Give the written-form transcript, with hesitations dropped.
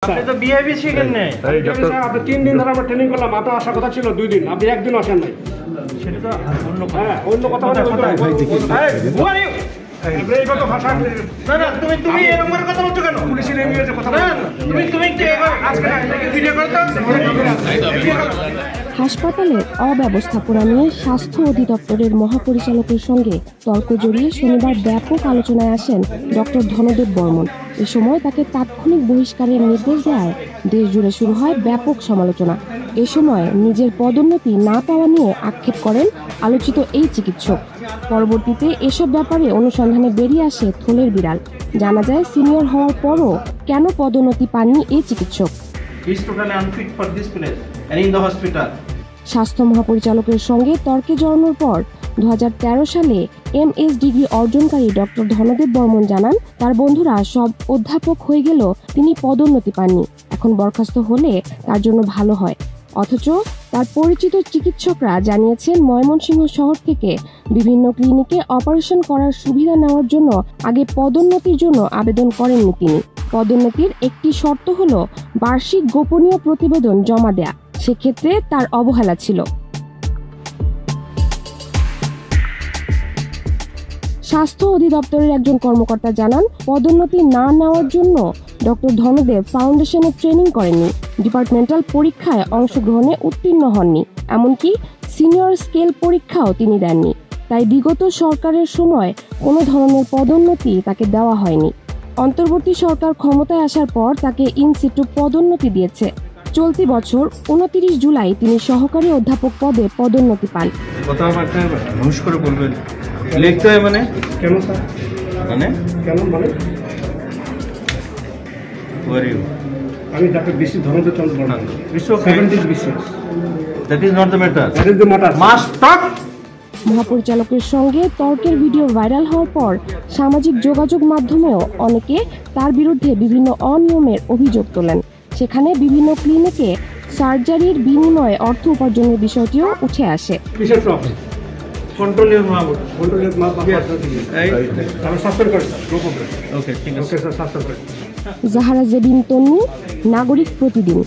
আপনি তো বিহেভি শিখেন নাই। এই ডক্টর আপনি 3 দিন ধরে আমরা ট্রেনিং করলাম, আপনার আসার কথা ছিল 2 দিন, আপনি একদিন আসেন নাই। সেটা তো অন্য কথা। হ্যাঁ অন্য কথা বলে এইভাবে ভাষা না না, তুমি এরকম করে কথা বলছো কেন? পুলিশের এমএলএ কথা না তুমি কি আজকে ভিডিও করতে? হাসপাতালের অব্যবস্থাপনা নিয়ে স্বাস্থ্য অধিদপ্তরের মহাপরিচালকের সঙ্গে তর্ক জড়িয়ে শনিবার ব্যাপক আলোচনায় আসেন ডক্টর ধনদেব বর্মন। এ সময় তাকে তাৎক্ষণিক বহিষ্কারের নির্দেশ দেওয়ায় দেশ জুড়ে শুরু হয় ব্যাপক সমালোচনা। এ সময় নিজের পদোন্নতি না পাওয়া নিয়ে আক্ষেপ করেন আলোচিত এই চিকিৎসক। পরবর্তীতে এসব ব্যাপারে অনুসন্ধানে বেরিয়ে আসে থলের বিড়াল। জানা যায় সিনিয়র হওয়ার পরও কেন পদোন্নতি পাননি এই চিকিৎসক। স্বাস্থ্য মহাপরিচালকের সঙ্গে তর্কে জড়ানোর পর 2013 সালে MS ডিগ্রি অর্জনকারী ডক্টর ধনদেব বর্মন জানান, তার বন্ধুরা সব অধ্যাপক হয়ে গেলেও তিনি পদোন্নতি পাননি। এখন বরখাস্ত হলে তার জন্য ভালো হয়। অথচ তার পরিচিত চিকিৎসকরা জানিয়েছেন ময়মনসিংহ শহর থেকে বিভিন্ন ক্লিনিকে অপারেশন করার সুবিধা নেওয়ার জন্য আগে পদোন্নতির জন্য আবেদন করেননি তিনি। পদোন্নতির একটি শর্ত হলো বার্ষিক গোপনীয় প্রতিবেদন জমা দেয়া। সেক্ষেত্রে তার অবহেলা ছিল। স্বাস্থ্য অধিদপ্তরের একজন কর্মকর্তা জানান, পদোন্নতি না নেওয়ার জন্য ডক্টর ধনদেব ফাউন্ডেশনে ট্রেনিং করেননি, ডিপার্টমেন্টাল পরীক্ষায় অংশগ্রহণে উত্তীর্ণ হননি, এমনকি সিনিয়র স্কেল পরীক্ষাও তিনি দেননি। তাই বিগত সরকারের সময় কোনো ধরনের পদোন্নতি তাকে দেওয়া হয়নি। অন্তর্বর্তী সরকার ক্ষমতায় আসার পর তাকে ইনসিটু পদোন্নতি দিয়েছে। চলতি বছর 29 জুলাই তিনি সহকারী অধ্যাপক পদে পদোন্নতি পান। কথাবার্তা হুঁশ করে বলবেন, লিখতে হয় মানে কেন স্যার? মানে কেন মানে আমি doctor BC Dhandev Chandra Barman. That is not the matter. That is the matter. Must টক। মহাপরিচালকের সঙ্গে তর্কের ভিডিও ভাইরাল হওয়ার পর সামাজিক যোগাযোগ মাধ্যমেও অনেকে তার বিরুদ্ধে বিভিন্ন অনিয়মের অভিযোগ তোলেন। সেখানে বিভিন্ন ক্লিনিকে সার্জারির বিনিময়ে অর্থ উপার্জনের বিষয়টিও উঠে আসে। জাহারা জেবিন তন্নি, নাগরিক প্রতিদিন।